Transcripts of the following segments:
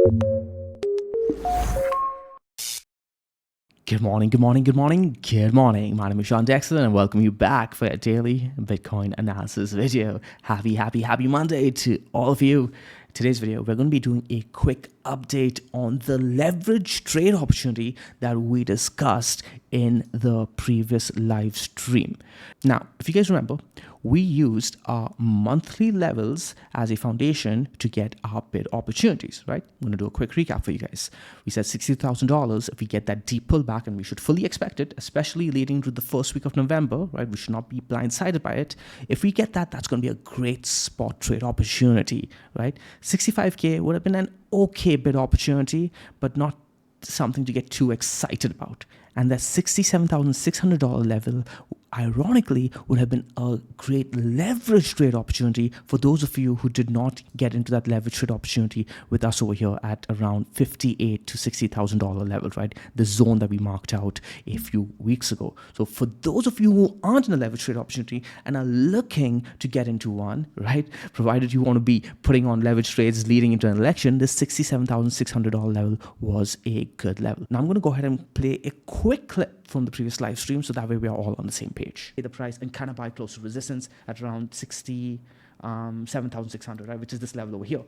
Good morning, good morning, good morning, good morning. My name is Sean Dexter and I welcome you back for a daily Bitcoin analysis video. Happy Monday to all of you. Today's video, we're going to be doing a quick update on the leverage trade opportunity that we discussed in the previous live stream. Now, if you guys remember, we used our monthly levels as a foundation to get our bid opportunities, right? I'm going to do a quick recap for you guys. We said $60,000 if we get that deep pullback, and we should fully expect it, especially leading to the first week of November, right? We should not be blindsided by it. If we get that, that's going to be a great spot trade opportunity, right? 65K would have been an okay bid opportunity, but not something to get too excited about. And that $67,600 level, ironically, would have been a great leverage trade opportunity for those of you who did not get into that leverage trade opportunity with us over here at around $58,000 to $60,000 level, right? The zone that we marked out a few weeks ago. So for those of you who aren't in a leverage trade opportunity and are looking to get into one, right? Provided you want to be putting on leverage trades leading into an election, this $67,600 level was a good level. Now I'm going to go ahead and play a quick clip from the previous live stream so that way we are all on the same page. The price and kind of buy close to resistance at around 67,600, right, which is this level over here.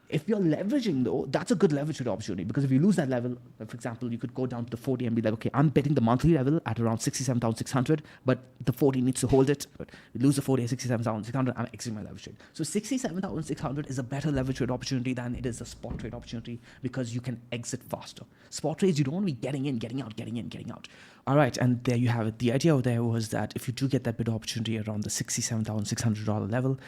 If you're leveraging though, that's a good leverage trade opportunity, because if you lose that level, for example, you could go down to the 40 and be like, okay, I'm betting the monthly level at around 67,600, but the 40 needs to hold it. But we lose the 40 at 67,600, I'm exiting my leverage trade. So 67,600 is a better leverage trade opportunity than it is a spot trade opportunity, because you can exit faster. Spot trades, you don't want to be getting in, getting out, getting in, getting out. All right, and there you have it. The idea there was that if you do get that bid opportunity around the $67,600 level,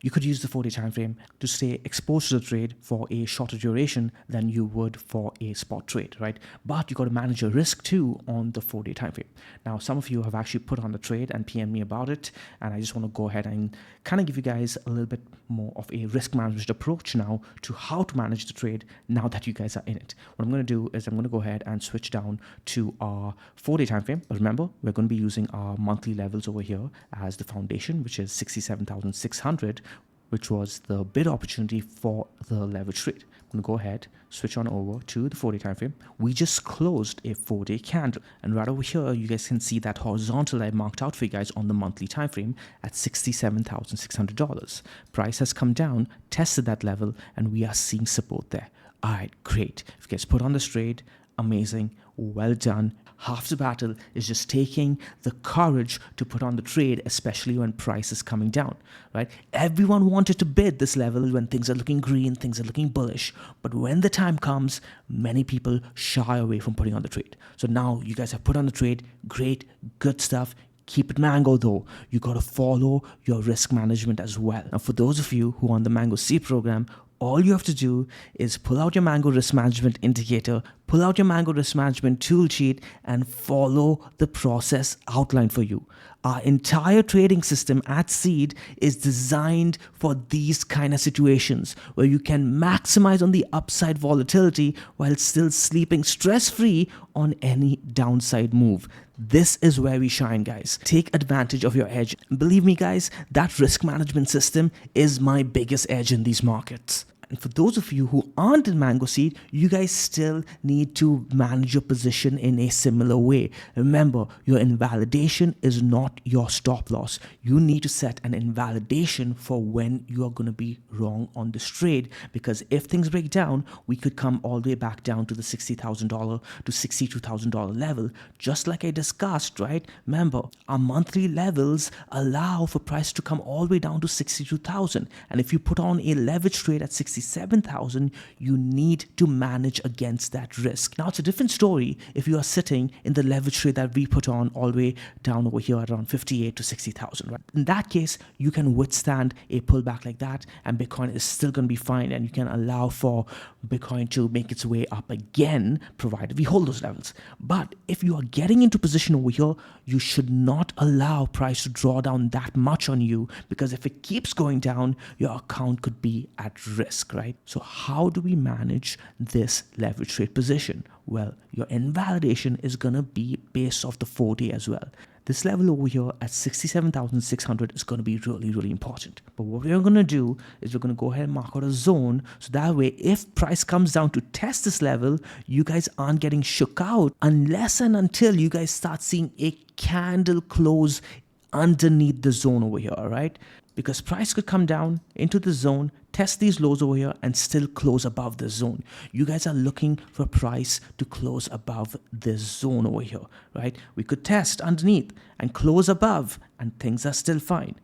you could use the 4-day time frame to stay exposed to the trade for a shorter duration than you would for a spot trade, right? But you got to manage your risk too on the 4-day time frame. Now, some of you have actually put on the trade and PM me about it, and I just want to go ahead and kind of give you guys a little bit more of a risk management approach now to how to manage the trade now that you guys are in it. What I'm going to do is I'm going to go ahead and switch down to our 4-day time frame. But remember, we're going to be using our monthly levels over here as the foundation, which is 67,600, which was the bid opportunity for the leverage trade. I'm going to go ahead, switch on over to the 4-day time frame. We just closed a 4-day candle, and right over here you guys can see that horizontal I marked out for you guys on the monthly time frame at $67,600. Price has come down, tested that level, and we are seeing support there. All right, great. If you guys put on this trade, amazing, well done. Half the battle is just taking the courage to put on the trade, especially when price is coming down, right? Everyone wanted to bid this level when things are looking green, things are looking bullish. But when the time comes, many people shy away from putting on the trade. So now you guys have put on the trade. Great, good stuff. Keep it mango though. You got to follow your risk management as well. Now, for those of you who are on the Mango C program, all you have to do is pull out your Mango Risk Management Indicator, pull out your Mango Risk Management Tool Sheet, and follow the process outlined for you. Our entire trading system at Seed is designed for these kind of situations where you can maximize on the upside volatility while still sleeping stress-free on any downside move. This is where we shine, guys. Take advantage of your edge. Believe me, guys, that risk management system is my biggest edge in these markets. And for those of you who aren't in Mango Seed, you guys still need to manage your position in a similar way. Remember, your invalidation is not your stop loss. You need to set an invalidation for when you are going to be wrong on this trade, because if things break down, we could come all the way back down to the $60,000 to $62,000 level, just like I discussed, right? Remember, our monthly levels allow for price to come all the way down to 62,000. And if you put on a leverage trade at 67,000, you need to manage against that risk. Now, it's a different story if you are sitting in the leverage trade that we put on all the way down over here at around 58 to 60,000, right? In that case, you can withstand a pullback like that, and Bitcoin is still going to be fine, and you can allow for Bitcoin to make its way up again, provided we hold those levels. But if you are getting into position over here, you should not allow price to draw down that much on you, because if it keeps going down, your account could be at risk, right? So how do we manage this leverage trade position? Well, your invalidation is going to be based off the 4-day as well. This level over here at 67,600 is going to be really, really important. But what we're going to do is we're going to go ahead and mark out a zone. So that way, if price comes down to test this level, you guys aren't getting shook out unless and until you guys start seeing a candle close underneath the zone over here, right? Because price could come down into the zone, test these lows over here, and still close above the zone. You guys are looking for price to close above this zone over here, right? We could test underneath and close above, and things are still fine.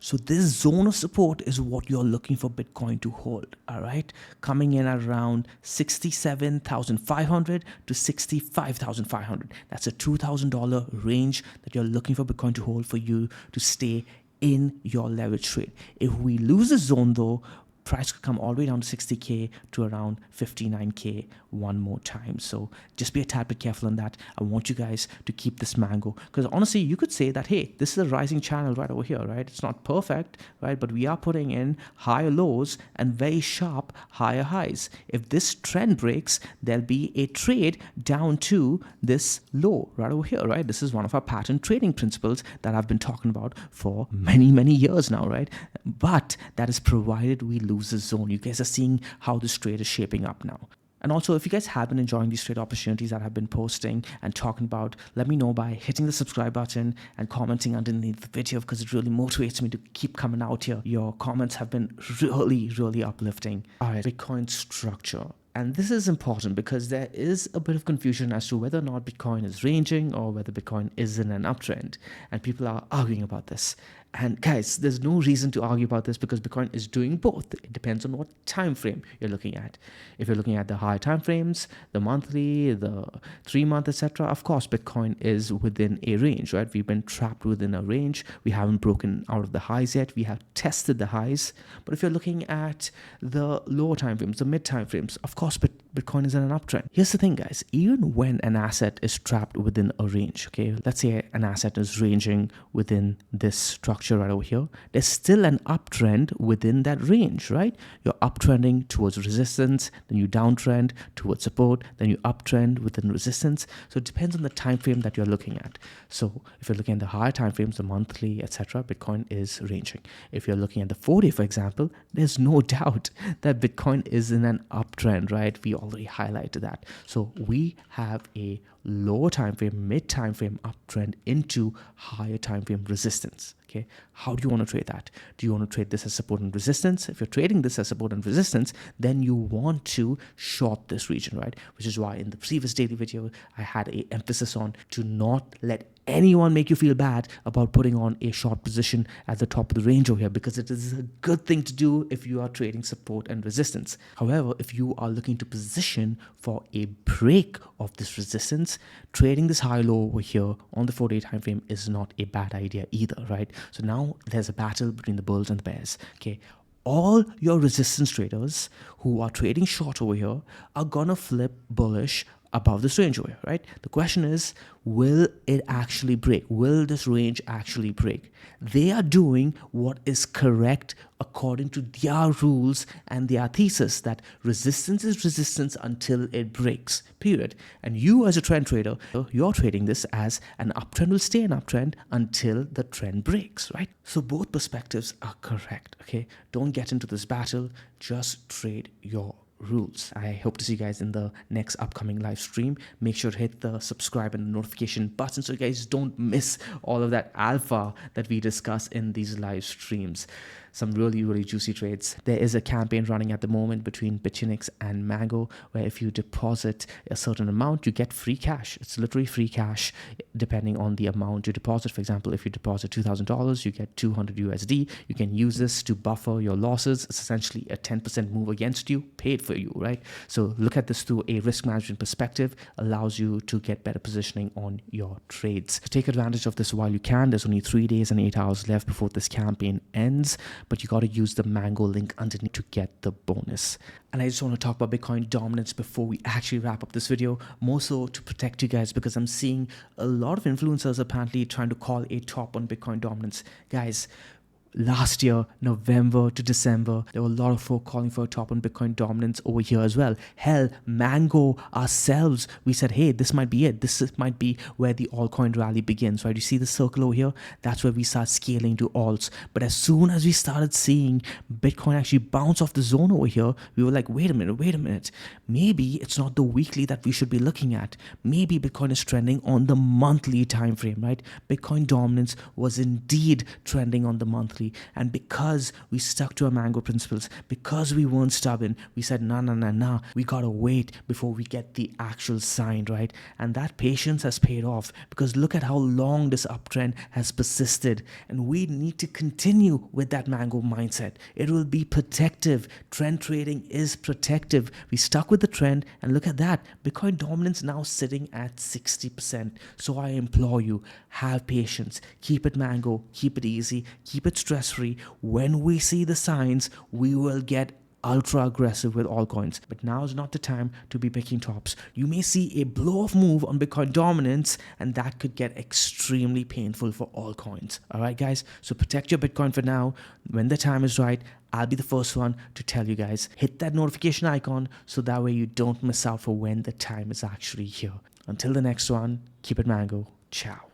So this zone of support is what you're looking for Bitcoin to hold, all right? Coming in around 67,500 to 65,500. That's a $2,000 range that you're looking for Bitcoin to hold for you to stay in your leverage trade. If we lose the zone though, price could come all the way down to 60K to around 59K one more time. So just be a tad bit careful on that. I want you guys to keep this mango, because honestly, you could say that, hey, this is a rising channel right over here, right? It's not perfect, right? But we are putting in higher lows and very sharp higher highs. If this trend breaks, there'll be a trade down to this low right over here, right? This is one of our pattern trading principles that I've been talking about for many, many years now, right? But that is provided we lose the zone. You guys are seeing how this trade is shaping up now. And also, if you guys have been enjoying these trade opportunities that I've been posting and talking about, let me know by hitting the subscribe button and commenting underneath the video, because it really motivates me to keep coming out here. Your comments have been really, really uplifting. All right, Bitcoin structure. And this is important because there is a bit of confusion as to whether or not Bitcoin is ranging or whether Bitcoin is in an uptrend. And people are arguing about this. And guys, there's no reason to argue about this because Bitcoin is doing both. It depends on what time frame you're looking at. If you're looking at the higher time frames, the monthly, the 3-month, etc., of course, Bitcoin is within a range, right? We've been trapped within a range. We haven't broken out of the highs yet. We have tested the highs. But if you're looking at the lower time frames, the mid time frames, of course, Bitcoin is in an uptrend. Here's the thing, guys. Even when an asset is trapped within a range, okay, let's say an asset is ranging within this structure right over here, there's still an uptrend within that range, right? You're uptrending towards resistance, then you downtrend towards support, then you uptrend within resistance. So it depends on the time frame that you're looking at. So if you're looking at the higher time frames, the monthly, etc., Bitcoin is ranging. If you're looking at the 4-day, for example, there's no doubt that Bitcoin is in an uptrend, right? We already highlighted that. So we have a lower time frame, mid time frame uptrend into higher time frame resistance. Okay, how do you want to trade that? Do you want to trade this as support and resistance? If you're trading this as support and resistance, then you want to short this region, right? Which is why in the previous daily video, I had an emphasis on to not let anyone make you feel bad about putting on a short position at the top of the range over here, because it is a good thing to do if you are trading support and resistance. However, if you are looking to position for a break of this resistance, trading this high low over here on the 4-day time frame is not a bad idea either, right? So now there's a battle between the bulls and the bears. Okay, all your resistance traders who are trading short over here are gonna flip bullish above this range over here, right? The question is, will it actually break? Will this range actually break? They are doing what is correct according to their rules and their thesis that resistance is resistance until it breaks, period. And you as a trend trader, you're trading this as an uptrend will stay an uptrend until the trend breaks, right? So both perspectives are correct, okay? Don't get into this battle, just trade your rules. I hope to see you guys in the next upcoming live stream. Make sure to hit the subscribe and the notification button so you guys don't miss all of that alpha that we discuss in these live streams. Some really, really juicy trades. There is a campaign running at the moment between Bitunix and Mango, where if you deposit a certain amount, you get free cash. It's literally free cash depending on the amount you deposit. For example, if you deposit $2,000, you get 200 USD. You can use this to buffer your losses. It's essentially a 10% move against you, paid for you, right? So look at this through a risk management perspective, allows you to get better positioning on your trades. So take advantage of this while you can. There's only 3 days and 8 hours left before this campaign ends, but you got to use the Mango link underneath to get the bonus. And I just want to talk about Bitcoin dominance before we actually wrap up this video, more so to protect you guys, because I'm seeing a lot of influencers apparently trying to call a top on Bitcoin dominance. Guys, last year, November to December, there were a lot of folk calling for a top on Bitcoin dominance over here as well. Hell, Mango ourselves, we said, hey, this might be it. This might be where the altcoin rally begins, right? You see the circle over here? That's where we start scaling to alts. But as soon as we started seeing Bitcoin actually bounce off the zone over here, we were like, wait a minute. Maybe it's not the weekly that we should be looking at. Maybe Bitcoin is trending on the monthly time frame, right? Bitcoin dominance was indeed trending on the monthly. And because we stuck to our Mango principles, because we weren't stubborn, we said, nah, we gotta wait before we get the actual sign, right? And that patience has paid off, because look at how long this uptrend has persisted. And we need to continue with that Mango mindset. It will be protective. Trend trading is protective. We stuck with the trend, and look at that. Bitcoin dominance now sitting at 60%. So I implore you, have patience. Keep it Mango. Keep it easy. Keep it stress-free. When we see the signs, we will get ultra aggressive with altcoins. But now is not the time to be picking tops. You may see a blow-off move on Bitcoin dominance, and that could get extremely painful for altcoins. All right, guys? So protect your Bitcoin for now. When the time is right, I'll be the first one to tell you guys. Hit that notification icon so that way you don't miss out for when the time is actually here. Until the next one, keep it Mango. Ciao.